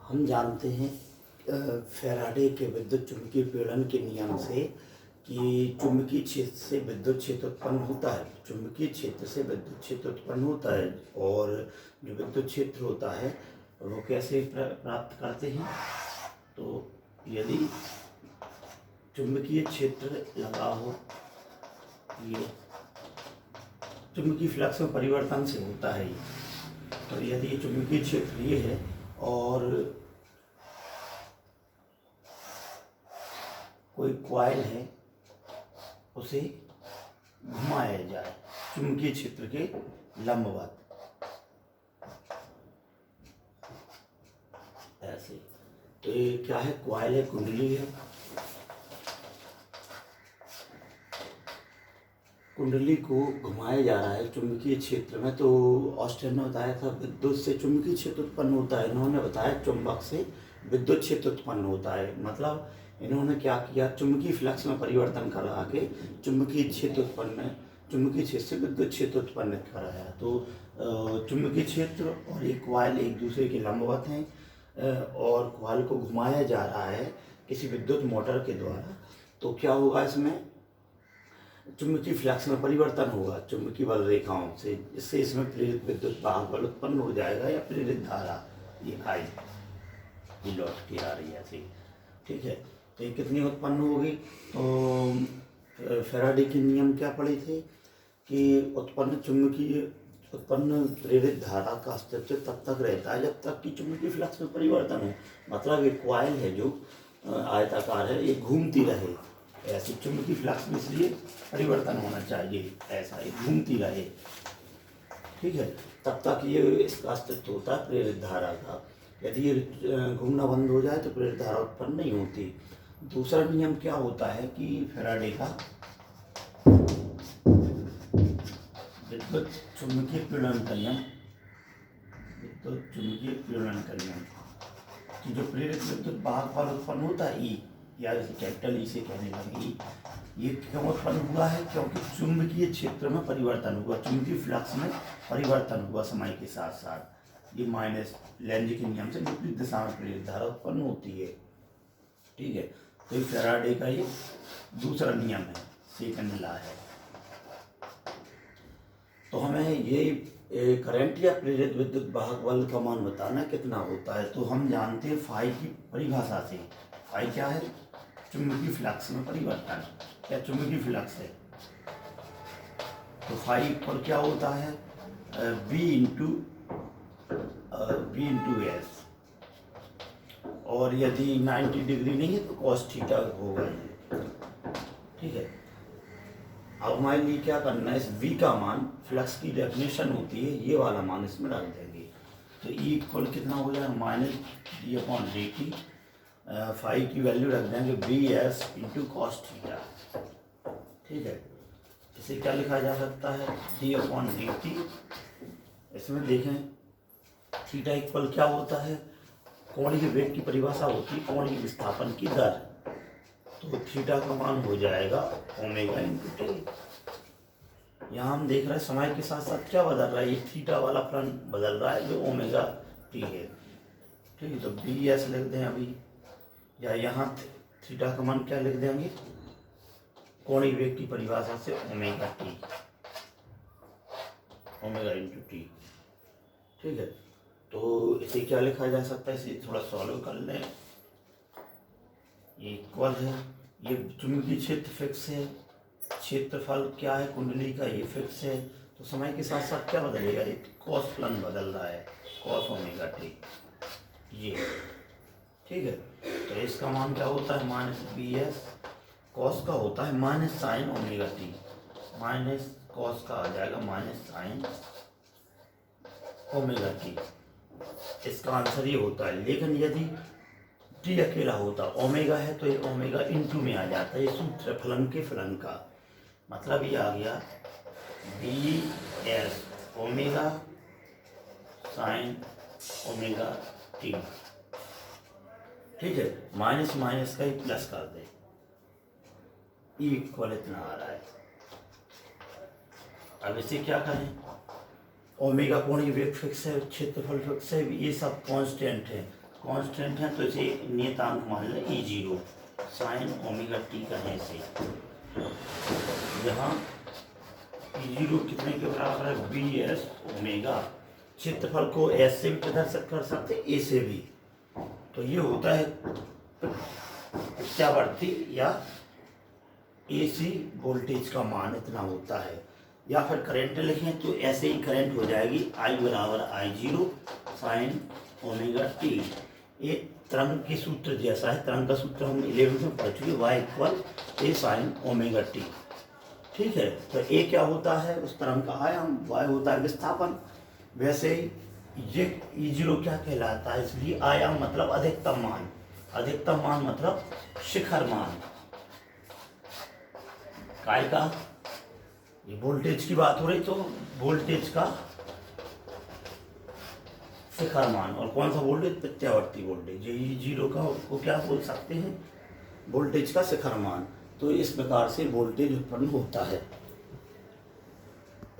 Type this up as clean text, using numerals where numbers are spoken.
हम जानते हैं फैराडे के विद्युत चुम्बकीय प्रेरण के नियम से कि चुंबकीय क्षेत्र से विद्युत क्षेत्र उत्पन्न होता है। चुंबकीय क्षेत्र से विद्युत क्षेत्र उत्पन्न होता है और जो विद्युत क्षेत्र होता है वो कैसे प्राप्त करते हैं। तो यदि चुंबकीय क्षेत्र लगा हो, ये चुंबकीय फ्लक्स में परिवर्तन से होता है। तो यदि ये चुंबकीय क्षेत्र ये है और कोई कॉइल है, उसे घुमाया जाए चुंबकीय क्षेत्र के लंबवत, ऐसे। तो ये क्या है? कॉइल है, कुंडली है। कुंडली को घुमाया जा रहा है चुंबकीय क्षेत्र में। तो ऑस्टेन ने बताया था विद्युत से चुंबकीय क्षेत्र उत्पन्न होता है। इन्होंने बताया चुंबक से विद्युत क्षेत्र उत्पन्न होता है। मतलब इन्होंने क्या किया, चुंबकीय फ्लक्स में परिवर्तन करा के चुंबकीय क्षेत्र से विद्युत क्षेत्र उत्पन्न कराया। तो चुंबकीय क्षेत्र और एक कॉइल एक दूसरे के लंबवत हैं और कॉइल को घुमाया जा रहा है किसी विद्युत मोटर के द्वारा। तो क्या होगा, इसमें चुंबकीय फ्लक्स में परिवर्तन होगा चुंबकीय बल रेखाओं से। इससे इसमें प्रेरित विद्युत वाहक बल उत्पन्न हो जाएगा या प्रेरित धारा, ये आई लौट के आ रही है ऐसे, ठीक है। तो ये कितनी उत्पन्न होगी? तो फैराडे के नियम क्या पढ़े थे कि उत्पन्न प्रेरित धारा का अस्तित्व तब तक रहता है जब तक कि चुंबकीय फ्लक्स में परिवर्तन हो। मतलब एक कॉइल है जो आयताकार है, ये घूमती रहे ऐसे चुंबकीय फ्लक्स में, इसलिए परिवर्तन होना चाहिए ऐसा, ये घूमती रहे, ठीक है, तब तक ये इसका अस्तित्व होता है प्रेरित धारा का। यदि ये घूमना बंद हो जाए तो प्रेरित धारा उत्पन्न नहीं होती। दूसरा नियम क्या होता है कि फैराडे का विद्युत चुंबकीय प्रेरण का नियम, कि जो प्रेरित विद्युत वाहक बल उत्पन्न होता है ई, या जैसे कैपिटल ई से कहने लगे, ये क्यों उत्पन्न हुआ है? क्योंकि चुंबकीय क्षेत्र में परिवर्तन हुआ, चुंबकीय फ्लक्स में परिवर्तन हुआ समय के साथ साथ। ये माइनस लेंज के नियम से विपरीत दिशा में प्रेरित धारा उत्पन्न होती है, ठीक है। तो फैराडे का ये दूसरा नियम है, सेकंड लॉ है। तो हमें ये करंट या प्रेरित विद्युत वाहक बल का मान बताना कितना होता है। तो हम जानते हैं फाई की परिभाषा से। फाई क्या है? चुंबकीय फ्लक्स में परिवर्तन, या चुंबकीय फ्लक्स है। तो फाई पर क्या होता है? V इंटू एस, और यदि 90 डिग्री नहीं है तो कॉस थीटा होगा, ठीक है। अब हमारे लिए क्या करना है, इस V का मान, फ्लक्स की डेफिनेशन होती है, ये वाला मान इसमें रख देंगे। तो E इक्वल कितना हो जाएगा? Minus d/dt। फाई की वैल्यू रख देंगे Vs इंटू कॉस थीटा, ठीक है। इसे क्या लिखा जा सकता है? d/dt। इसमें देखें थीटा इक्वल क्या होता है? कोणीय वेग की परिभाषा होती है कोणीय विस्थापन की दर। तो थीटा का मान हो जाएगा ओमेगा इंटू टी। यहाँ हम देख रहे हैं समय के साथ साथ क्या बदल रहा है, ये थीटा वाला फलन बदल रहा है जो ओमेगा टी है, ठीक है। तो बी एस लिख दें अभी, या यहाँ थीटा का मान क्या लिख देंगे? कोणीय वेग की परिभाषा से omega T, omega into T, ठीक है। तो इसे क्या लिखा जा सकता है? इसे थोड़ा सॉल्व कर लें। ये इक्वल है, ये चुंबकीय क्षेत्र फिक्स है, क्षेत्रफल क्या है कुंडली का, ये फिक्स है। तो समय के साथ साथ क्या बदलेगा? ये कॉस फलन बदल रहा है, कॉस ओमेगा टी, ये, ठीक है। तो इसका मान क्या होता है? Minus B S. कॉस का होता है minus sign omega T, minus cos का आ जाएगा माइनस साइन ओमेगा टी। इसका आंसर ये होता है। लेकिन यदि टी अकेला होता, ओमेगा है तो ये ओमेगा इंटू में आ जाता है, ये सूत्र फलन के फलन का। मतलब ये आ गया B S omega sine omega T, ठीक है। माइनस माइनस का ही प्लस कर दे, ई इक्वल इतना आ रहा है। अब इसे क्या करें? ओमेगा कोणीय वेग फिक्स है, क्षेत्रफल फिक्स है, ये सब कांस्टेंट है। कांस्टेंट है तो इसे नियतांक मान लें E0 साइन ओमेगा टी कहें इसे। यहाँ E0 कितने के बराबर है, BS ओमेगा। क्षेत्रफल को S से भी कर सकते A से भी। तो ये होता है प्रत्यावर्ती या AC वोल्टेज का मान इतना होता है। या फिर करंट लिखें तो ऐसे ही करंट हो जाएगी I बराबर I0 साइन ओमेगा टी। ये तरंग के सूत्र जैसा है, तरंग का सूत्र हम 11th में पढ़ चुके, y इक्वल ए साइन ओमेगा टी। ठीक है, तो ए क्या होता है उस तरंग का आयाम, y होता है विस्थापन। वैसे ही ये E0 क्या कहलाता है, इसलिए आयाम मतलब अधिकतम मान, अधिकतम मान मतलब शिखर मान काय का। ये वोल्टेज की बात हो रही तो वोल्टेज का शिखर मान, और कौन सा वोल्टेज, प्रत्यावर्ती वोल्टेज। ये E0 का उसको क्या बोल सकते हैं, वोल्टेज का शिखर मान। तो इस प्रकार से वोल्टेज उत्पन्न होता है।